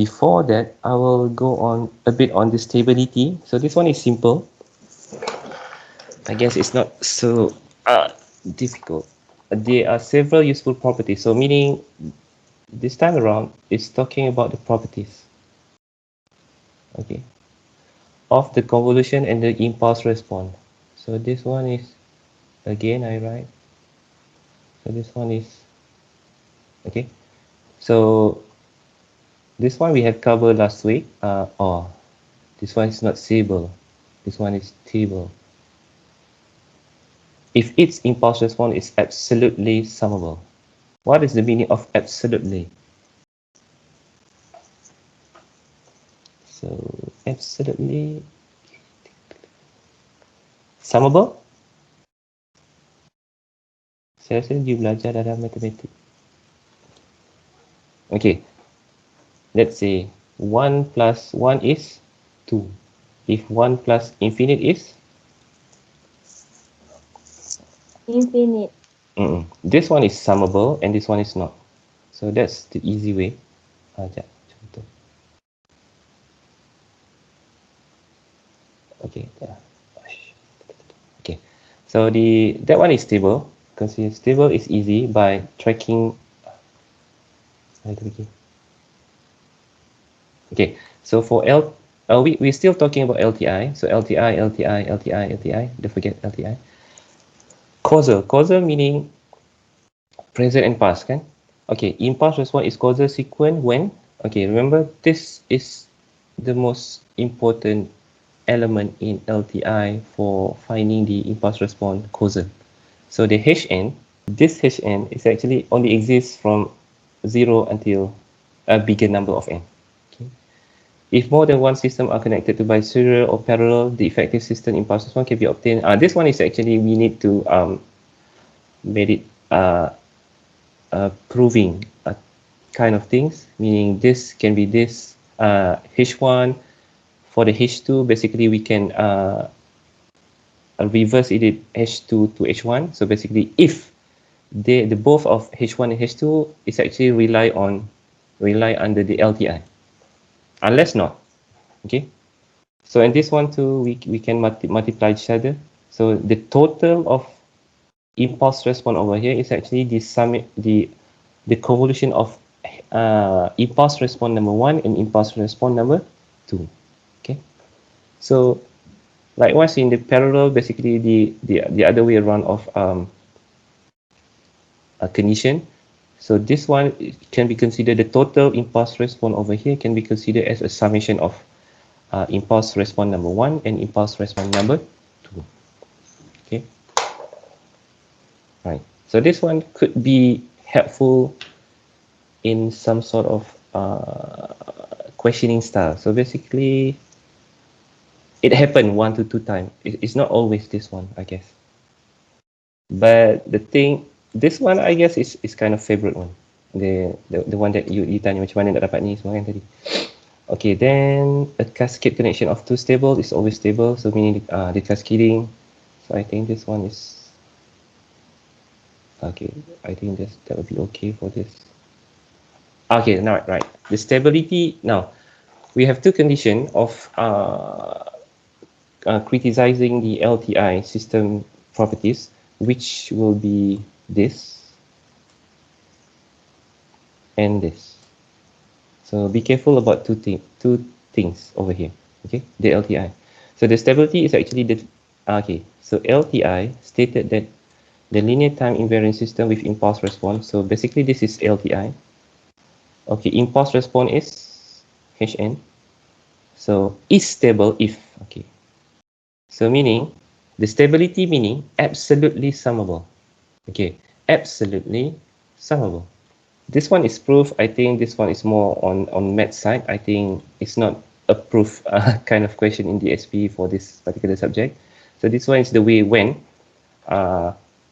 before that, I will go on a bit on the stability. So this one is simple. I guess it's not so difficult. There are several useful properties. So meaning this time around, it's talking about the properties. Okay. Of the convolution and the impulse response. So this one is, again, I write. So this one is, okay. So this one we have covered last week. This one is not stable. This one is stable. If its impulse response is absolutely summable. What is the meaning of absolutely? So absolutely summable? Saya rasa you belajar dalam matematik. Okay. Let's say 1 plus 1 is 2. If 1 plus infinite is? Infinite. This one is summable and this one is not. So that's the easy way. Contoh. Okay. Okay. So that one is stable. Because stable is easy by tracking. Okay. So for we're still talking about LTI. So LTI. Don't forget LTI. Causal meaning present and past, kan? Okay, impulse response is causal sequence when? Okay, remember this is the most important element in LTI for finding the impulse response causal. So the Hn, this Hn is actually only exists from 0 until a bigger number of n. Okay. If more than one system are connected to by serial or parallel, the effective system impulse response can be obtained. This one is actually we need to make it proving kind of things, meaning this can be this H1 for the H2. Basically, we can reverse it H2 to H1. So basically, if the both of H1 and H2 is actually rely under the LTI, unless not. Okay. So in this one too, we can multiply each other. So the total of impulse response over here is actually the convolution of impulse response number 1 and impulse response number 2. Okay. So likewise in the parallel, basically the other way around of a condition. So this one can be considered the total impulse response over here can be considered as a summation of impulse response number 1 and impulse response number 2. Okay. Right. So this one could be helpful in some sort of questioning style. So basically, it happened 1 to 2 times. It's not always this one, I guess. But this one, I guess, is kind of favorite one. The one that you tanya macam mana nak dapat ni semua kan tadi. Okay, then a cascade connection of two stable is always stable. So meaning the cascading. So I think this one is okay. I think that would be okay for this. Okay, now right. The stability now. We have two conditions of criticizing the LTI system properties, which will be this and this. So be careful about two things over here. Okay, the LTI. So the stability is actually the okay. So LTI stated that the linear time invariant system with impulse response. So basically this is LTI. Okay, impulse response is Hn. So is stable if, okay. So meaning, the stability meaning absolutely summable. Okay, absolutely summable. This one is proof. I think this one is more on math side. I think it's not a proof kind of question in the SP for this particular subject. So this one is the way when.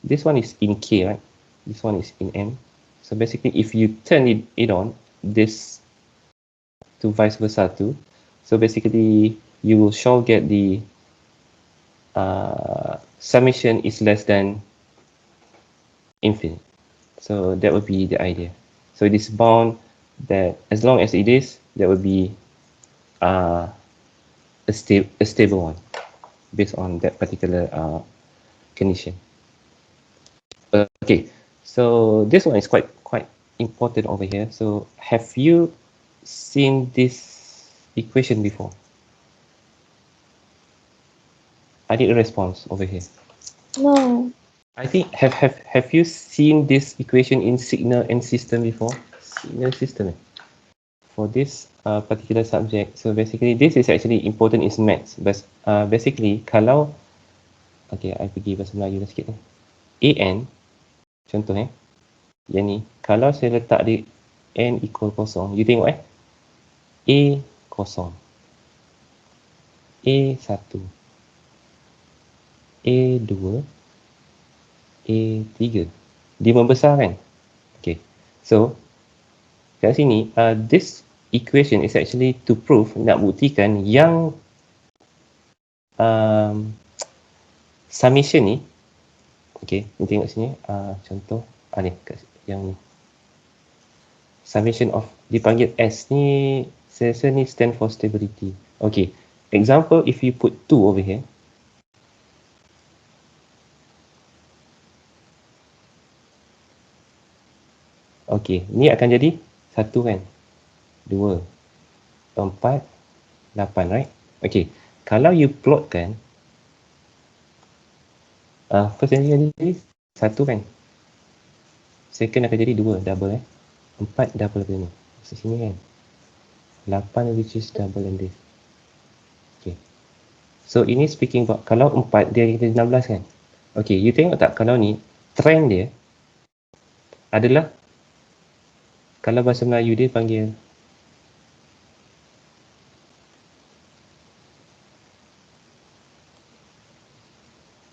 This one is in K, right? This one is in M. So basically, if you turn it on, this to vice versa too. So basically, you will shall get the summation is less than infinite. So that would be the idea. So it is bound that as long as it is, that would be a stable one based on that particular condition. Okay, so this one is quite important over here. So have you seen this equation before? I need a response over here. No. I think have you seen this equation in signal and system before? Signal system for this particular subject. So basically this is actually important is maths. But basically kalau okay, I pergi bahasa Melayu dah sikit ni. AN contoh yang ni kalau saya letak di n equal kosong, you tengok A kosong, A1, A2, A3. Dia membesar kan? Okay. So kat sini this equation is actually to prove, nak buktikan yang summation ni, okay, ni tengok sini contoh ni yang ni summation of dipanggil S ni, saya rasa ni stand for stability. Okay, example if you put 2 over here, okay, ni akan jadi 1 kan, 2, 4, 8, right? Okay, kalau you plot kan, first yang jadi 1 kan, second akan jadi 2, double 4 double ke ni, sini kan, 8 which is double and this. Okay, so ini speaking about kalau 4 dia jadi 16 kan. Okay, you tengok tak kalau ni trend dia adalah, kalau bahasa Melayu dia panggil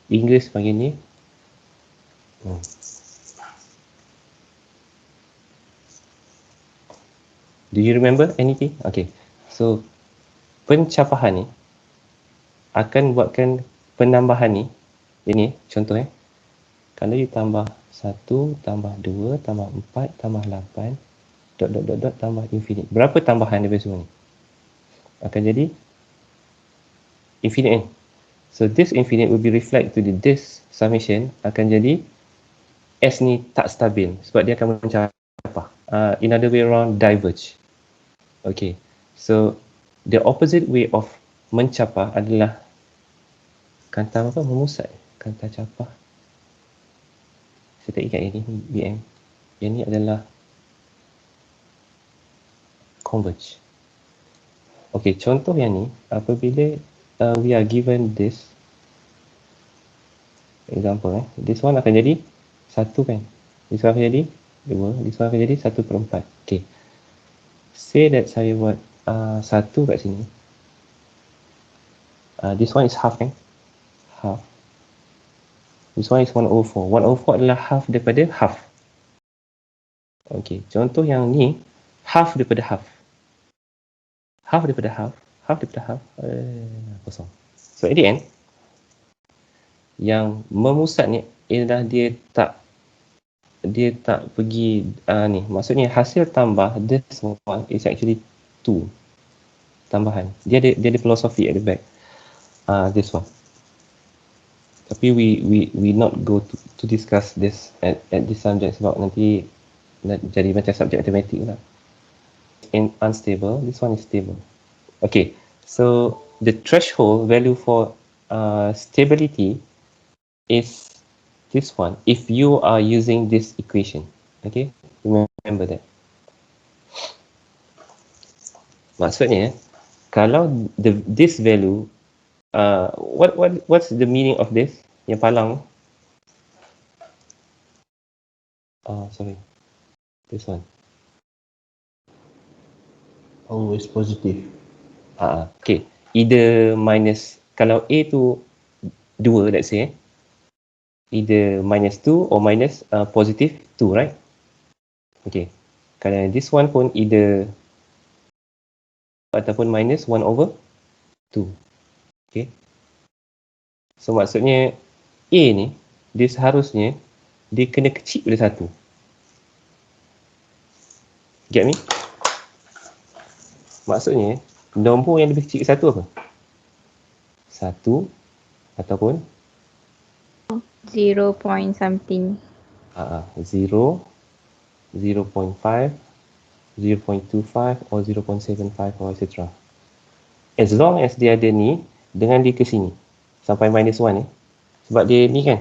English panggil ni do you remember anything? Okay, so pencapahan ni akan buatkan penambahan ni, ini contoh kalau you tambah 1 tambah 2 tambah 4 tambah 8 dot tambah infinite, berapa tambahan daripada semua ni? Akan jadi infinite. So this infinite will be reflect to this summation, akan jadi S ni tak stabil sebab dia akan mencapah. In other way around, diverge. Okay, so the opposite way of mencapah adalah kanta apa? Memusat. Kanta capah. Saya tak ingat ini BM. Yang ni adalah converge. Okay, contoh yang ni apabila we are given this example, this one akan jadi 1 kan, this one akan jadi 2, this one akan jadi 1/4. Okay, say that saya buat 1 kat sini, this one is half kan, half, this one is 1/4. 1/4 adalah half daripada half. Okay, contoh yang ni half daripada half, half daripada half, half daripada half, kosong. So at the end, yang memusat ni ialah dia tak pergi ni, maksudnya hasil tambah this one is actually 2 tambahan. Dia ada philosophy at the back, this one. Tapi we not go to discuss this at this subject sebab nanti jadi macam subjek matematik lah. In unstable, this one is stable. Okay, so the threshold value for stability is this one if you are using this equation. Okay, remember that. Maksudnya kalau this value, what's the meaning of this? Yang palang, sorry, this one Always positive. okay, either minus, kalau A tu 2, let's say either -2 or minus positive 2, right? Okay, kalau this one pun either ataupun -1/2. Okay, so maksudnya A ni dia seharusnya dia kena kecil daripada 1. Get me? Maksudnya, nombor yang lebih kecil satu apa? 1 ataupun 0 point something. 0, 0.5, 0.25 or 0.75 or etc. As long as dia ada ni, dengan dia ke sini sampai -1 sebab dia ni kan.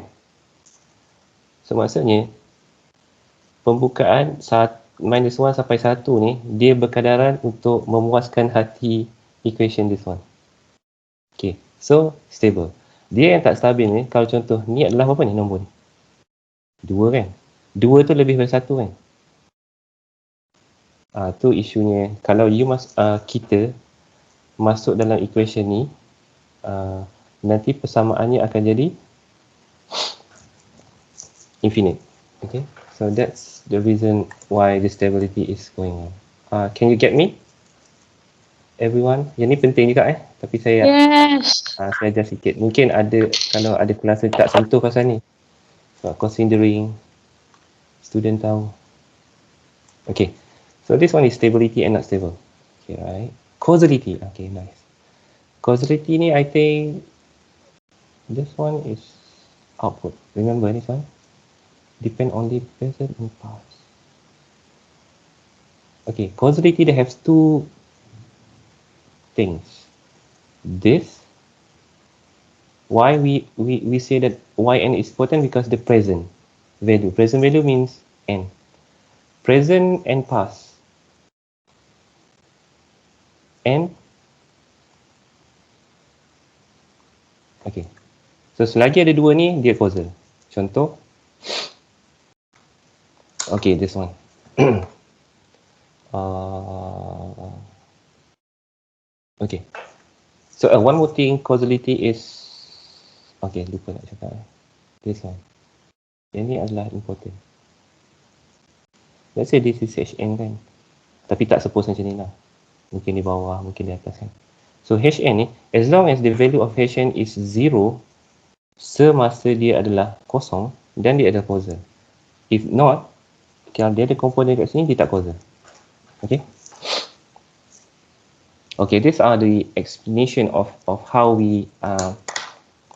So maksudnya pembukaan -1 sampai 1 ni dia berkadaran untuk memuaskan hati equation this one. Okay, so stable. Dia yang tak stabil ni, kalau contoh ni adalah apa ni nombor ni? 2 kan? 2 tu lebih dari 1 kan? Tu isunya. Kalau kita masuk dalam equation ni, nanti persamaannya akan jadi infinite. Okay, so that's the reason why the stability is going on. Can you get me? Everyone, yang ni penting juga tapi saya saya ajar sikit. Mungkin ada, kalau ada kelas tak sentuh pasal ni. So considering student tahu. Okay, so this one is stability and not stable. Okay, right. Causality. Okay, nice. Causality ni I think this one is output. Remember this one? Depend on the present and past. Okay, causality they have two things. This, why we say that yn is important, because the present value means n. Present and past. And okay. So selagi ada dua ni, dia causal. Contoh. Okay, this one. Okay. So one more thing, causality is, okay, lupa nak cakap. This one. Yang ni adalah important. Let's say this is Hn kan. Tapi tak suppose macam ni lah. Mungkin di bawah, mungkin di atas kan. So Hn ni, as long as the value of Hn is 0, semasa dia adalah kosong, dan dia adalah causal. If not, kalau dia ada komponen kat sini, dia tak causal. Okay? Okay, these are the explanation of how we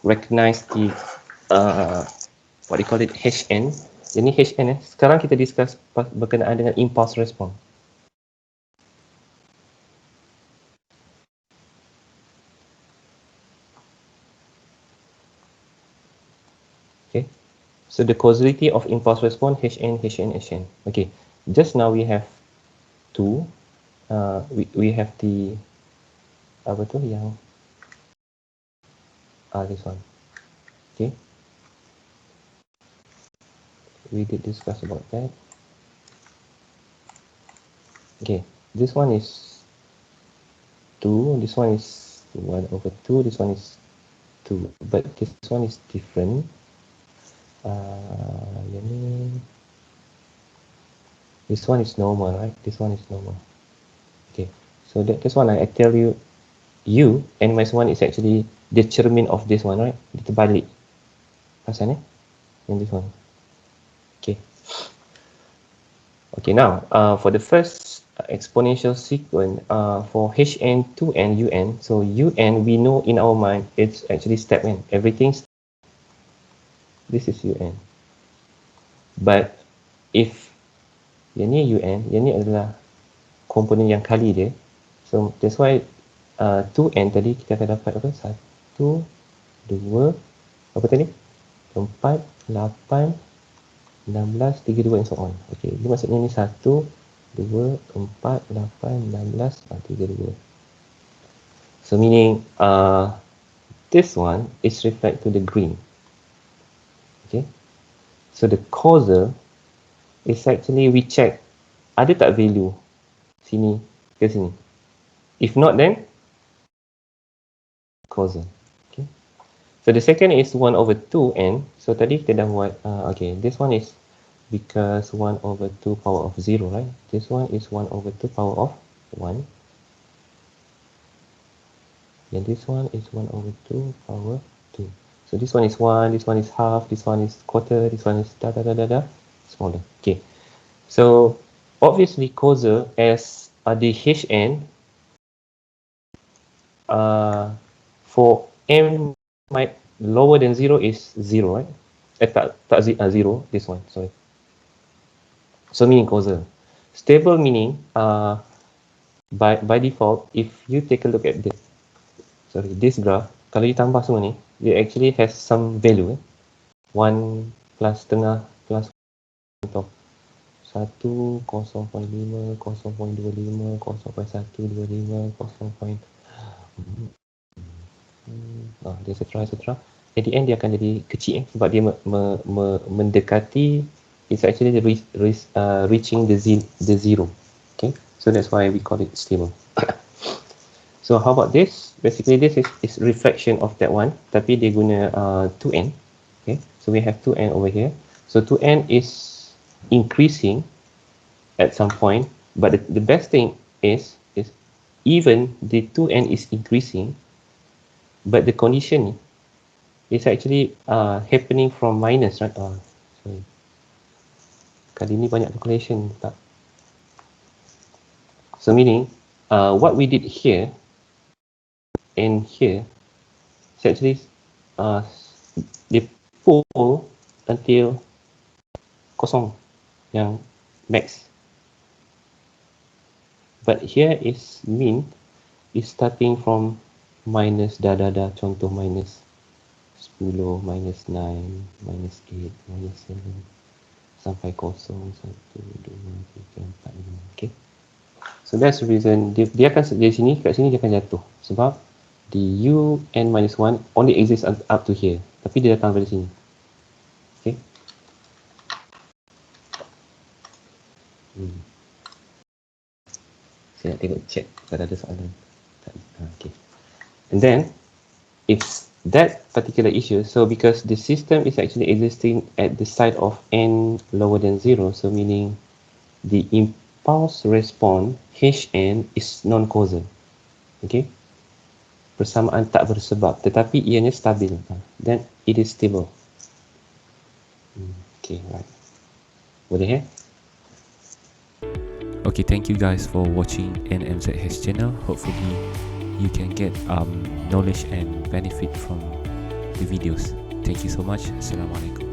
recognize the what do you call it, Hn. Jadi Hn sekarang kita discuss berkenaan dengan impulse response. Okay, so the causality of impulse response Hn. Okay, just now we have two. We have the apa tu yang this one. Okay, we did discuss about that. Okay, this one is 2, this one is 1/2, this one is 2, but this one is different. This one is normal, right? This one is normal. Okay, so that's one I tell you, n minus 1 is actually the cermin of this one, right? Dia terbalik. Pasal ni? And this one. Okay. Okay, now for the first exponential sequence for Hn, 2n, un. So un, we know in our mind it's actually step n. Everything's, this is un. But if yang ni un, yang ni adalah komponen yang kali dia. So that's why 2n tadi kita akan dapat apa? 1, 2, apa tadi? 4, 8, 16, 32 and so on. Okay, ini maksudnya ni 1, 2, 4, 8, 16, 32. So meaning this one is reflect to the green. Okay, so the causal is actually we check ada tak value sini ke sini. If not, then causal. Okay, so the second is 1/2n. So tadi kita dah buat okay, this one is because 1/2 power of 0, right? This one is 1/2 power of 1. And this one is 1/2 power 2. So this one is 1, this one is half, this one is quarter, this one is smaller. Okay, so obviously causal as the Hn for m might lower than 0 is 0, right? Tak 0, this one, sorry. So meaning causal. Stable meaning by default, if you take a look at this graph, kalau ditambah semua ni, it actually has some value. 1 plus setengah plus contoh 1, 0.5, 0.25, 0.125, 0. etc. At the end dia akan jadi kecil sebab dia mendekati, it's actually reaching the zero. Okay, so that's why we call it stable. So how about this? Basically this is reflection of that one, tapi dia guna 2n. Okay, so we have 2n over here. So 2n is increasing at some point, but the best thing is even the 2n is increasing, but the condition is actually happening from minus, right? Sorry. Kali ni banyak calculation tak? So meaning what we did here and here is actually they pull until kosong yang max. But here is mean is starting from minus contoh minus 10, minus 9, minus 8, minus 7 sampai kosong 1, 2, 3, 4, 5. Okay. So that's the reason dia akan dari sini, kat sini dia akan jatuh sebab the un minus 1 only exists up to here, tapi dia datang dari sini. Okay. Saya nak tengok chat kalau ada soalan. Okay. And then it's that particular issue, so because the system is actually existing at the side of n lower than 0, so meaning the impulse response Hn is non-causal. Okay, persamaan tak bersebab tetapi ianya stabil, then it is stable. Okay, right. Boleh Okay, thank you guys for watching NMZH channel. Hopefully you can get knowledge and benefit from the videos. Thank you so much. Assalamualaikum.